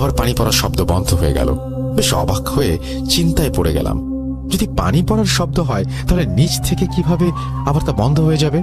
আবার পানি পড়ার শব্দ বন্ধ হয়ে গেল। বেশ অবাক হয়ে চিন্তায় পড়ে গেলাম, যদি পানি পড়ার শব্দ হয় তাহলে নিচ থেকে কিভাবে আবার তা বন্ধ হয়ে যাবে?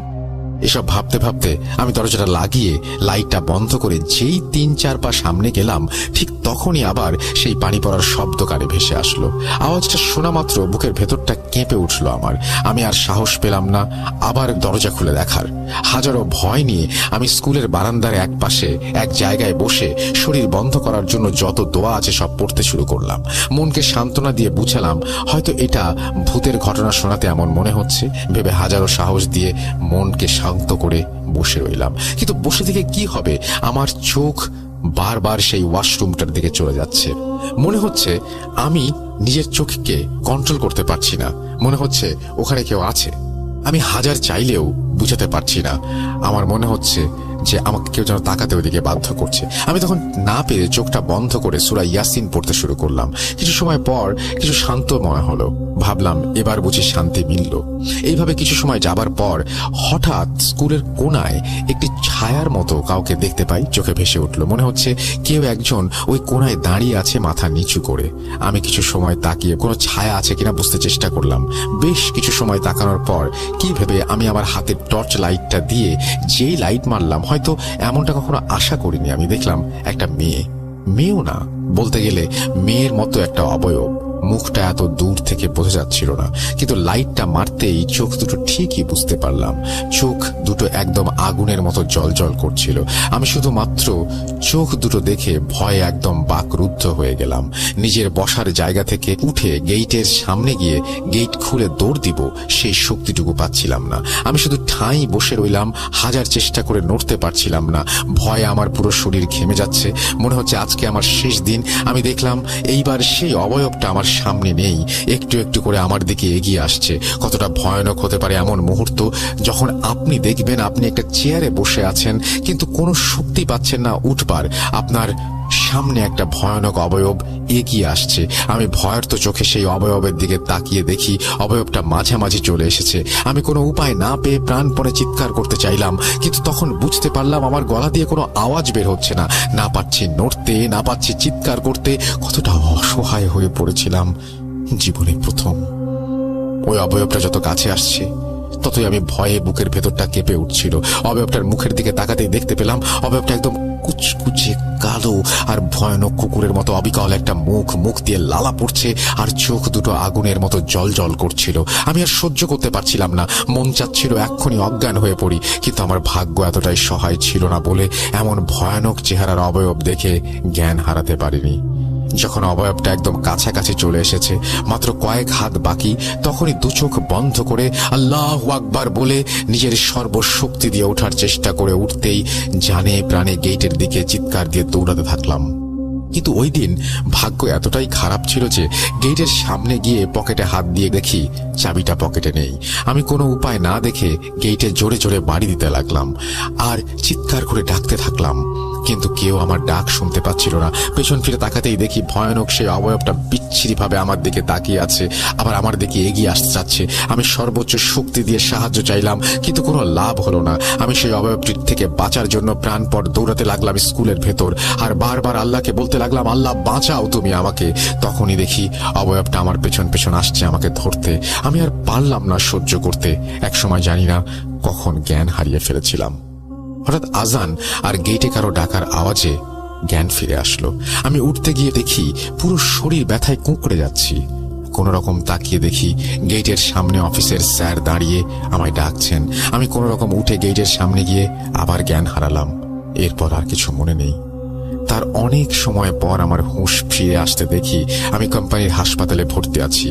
এসব ভাবতে ভাবতে আমি দরজাটা লাগিয়ে লাইটটা বন্ধ করে যেই ৩-৪ পা সামনে গেলাম, ঠিক তখনই আবার সেই পানি পড়ার শব্দ কানে ভেসে আসলো। আওয়াজটা শোনা মাত্র বুকের ভেতরটা কেঁপে উঠল আমার। আমি আর সাহস পেলাম না আবার দরজা খুলে দেখার। হাজারো ভয় নিয়ে আমি স্কুলের বারান্দার এক পাশে এক জায়গায় বসে শরীর বন্ধ করার জন্য যত দোয়া আছে সব পড়তে শুরু করলাম। মনকে সান্ত্বনা দিয়ে বুঝালাম হয়তো এটা ভূতের ঘটনা শোনাতে এমন মনে হচ্ছে ভেবে হাজারো সাহস দিয়ে মনকে শান্ত করে বসে রইলাম। কিন্তু বসে থেকে কি হবে? আমার চোখ বারবার সেই ওয়াশরুমটার দিকে চলে যাচ্ছে। মনে হচ্ছে আমি নিজের চোখকে কন্ট্রোল করতে পারছি না। মনে হচ্ছে ওখানে কেউ আছে। আমি হাজার চাইলেও বুঝাতে পারছি না। আমার মনে হচ্ছে যে আমাকে কেউ যেন তাকাতে ওইদিকে বাধ্য করছে। আমি তখন না পেরে চোখটা বন্ধ করে সূরা ইয়াসিন পড়তে শুরু করলাম। কিছু সময় পর কিছু শান্ত মনে হলো। ভাবলাম এবার বুঝি শান্তি মিলল। এইভাবে কিছু সময় যাবার পর হঠাৎ স্কুলের কোনায় একটি ছায়ার মতো কাউকে দেখতে পাই। চোখে ভেসে উঠল, মনে হচ্ছে কেউ একজন ওই কোনায় দাঁড়িয়ে আছে মাথা নিচু করে। আমি কিছু সময় তাকিয়ে কোনো ছায়া আছে কিনা বুঝতে চেষ্টা করলাম। বেশ কিছু সময় তাকানোর পর কি ভেবে আমি আমার হাতের টর্চ লাইটটা দিয়ে যেই লাইট মারলাম, হয়তো এমনটা কখনো আশা করিনি, আমি দেখলাম একটা মেয়েও না, বলতে গেলে মেয়ের মতো একটা অবয়ব। মুখটা এত দূর থেকে বোঝা যাচ্ছিল না, কিন্তু লাইটটা মারতেই চোখ দুটো ঠিকই বুঝতে পারলাম। চোখ দুটো একদম আগুনের মতো জ্বলজ্বল করছিল। আমি শুধুমাত্র চোখ দুটো দেখে ভয়ে একদম বাকরুদ্ধ হয়ে গেলাম। নিজের বসার জায়গা থেকে উঠে গেইটের সামনে গিয়ে গেইট খুলে দৌড় দিব সেই শক্তিটুকু পাচ্ছিলাম না। আমি শুধু ঠাঁই বসে রইলাম, হাজার চেষ্টা করে নড়তে পারছিলাম না। ভয়ে আমার পুরো শরীর ঘেমে যাচ্ছে। মনে হচ্ছে আজকে আমার শেষ দিন। আমি দেখলাম এইবার সেই অবয়বটা আমার সামনে নেই, একটু একটু করে আমার দিকে এগিয়ে আসছে। কতটা ভয়ানক হতে পারে এমন মুহূর্ত যখন আপনি দেখবেন আপনি একটা চেয়ারে বসে আছেন কিন্তু কোনো শক্তি পাচ্ছেন না উঠবার। আপনার সামনে একটা ভয়ানক অবয়ব এগিয়ে আসছে। আমি ভয়ার্ত চোখে সেই অবয়বের দিকে তাকিয়ে দেখি অবয়বটা মাঝামাঝি চলে এসেছে। আমি কোনো উপায় না পেয়ে প্রাণপণে চিৎকার করতে চাইলাম, কিন্তু তখন বুঝতে পারলাম আমার গলা দিয়ে কোনো আওয়াজ বের হচ্ছে না। না পারছি নড়তে, না পারছি চিৎকার করতে। কতটা অসহায় হয়ে পড়েছিলাম। জীবনে প্রথম ওই অবয়বটা যত কাছে আসছে ততই আমি ভয়ে বুকের ভেতরটা কেঁপে উঠছিল। অবয়বটার মুখের দিকে তাকাতেই দেখতে পেলাম অবয়বটা একদম কুচকুচে কালো আর ভয়ানক কুকুরের মতো অবিকল একটা মুখ দিয়ে লালা পড়ছে আর চোখ দুটো আগুনের মতো জ্বলজ্বল করছিল। আমি আর সহ্য করতে পারছিলাম না। মন চাচ্ছিল এক্ষুনি অজ্ঞান হয়ে পড়ি, কিন্তু আমার ভাগ্য এতটাই সহায় ছিল না বলে এমন ভয়ানক চেহারার অবয়ব দেখে জ্ঞান হারাতে পারিনি। যখন অবয়বটা একদম কাছাকাছি চলে এসেছে, মাত্র কয়েক হাত বাকি, তখনই দু চোখ বন্ধ করে আল্লাহু আকবার বলে নিজের সর্বশক্তি দিয়ে ওঠার চেষ্টা করে উঠতেই জানে প্রাণে গেটের দিকে চিৎকার দিয়ে দৌড়াতে থাকলাম। কিন্তু ওই দিন ভাগ্য এতটাই খারাপ ছিল যে গেটের সামনে গিয়ে পকেটে হাত দিয়ে দেখি চাবিটা পকেটে নেই। আমি কোনো উপায় না দেখে গেটে জোরে জোরে বাড়ি দিতে লাগলাম আর চিৎকার করে ডাকতে থাকলাম, কিন্তু কেউ আমার ডাক শুনতে পাচ্ছিল না। পেছন ফিরে তাকাতেই দেখি ভয়ানক সেই অবয়বটা বিচ্ছিরি ভাবে আমার দিকে তাকিয়ে আছে, আবার আমার দিকে এগিয়ে আসতে চাচ্ছে। আমি সর্বোচ্চ শক্তি দিয়ে সাহায্য চাইলাম, কিন্তু কোনো লাভ হলো না। আমি সেই অবয়বটির থেকে বাঁচার জন্য প্রাণপণ দৌড়াতে লাগলাম স্কুলের ভেতর আর বারবার আল্লাহকে বলতে লাগলাম, আল্লাহ বাঁচাও তুমি আমাকে। তখনই দেখি অবয়বটা আমার পেছন পেছন আসছে আমাকে ধরতে। আমি আর পারলাম না সহ্য করতে। একসময় জানি না কখন জ্ঞান হারিয়ে ফেলেছিলাম। হঠাৎ আজান আর গেটে কারো ডাকার আওয়াজে জ্ঞান ফিরে আসলো। আমি উঠতে গিয়ে দেখি পুরো শরীর ব্যথায় কুঁকড়ে যাচ্ছি। কোনো রকম তাকিয়ে দেখি গেটের সামনে অফিসের স্যার দাঁড়িয়ে আমায় ডাকছেন। আমি কোনো রকম উঠে গেটের সামনে গিয়ে আবার জ্ঞান হারালাম। এরপর আর কিছু মনে নেই। তার অনেক সময় পর আমার হুঁশ ফিরে আসতে দেখি আমি কোম্পানির হাসপাতালে ভর্তি আছি।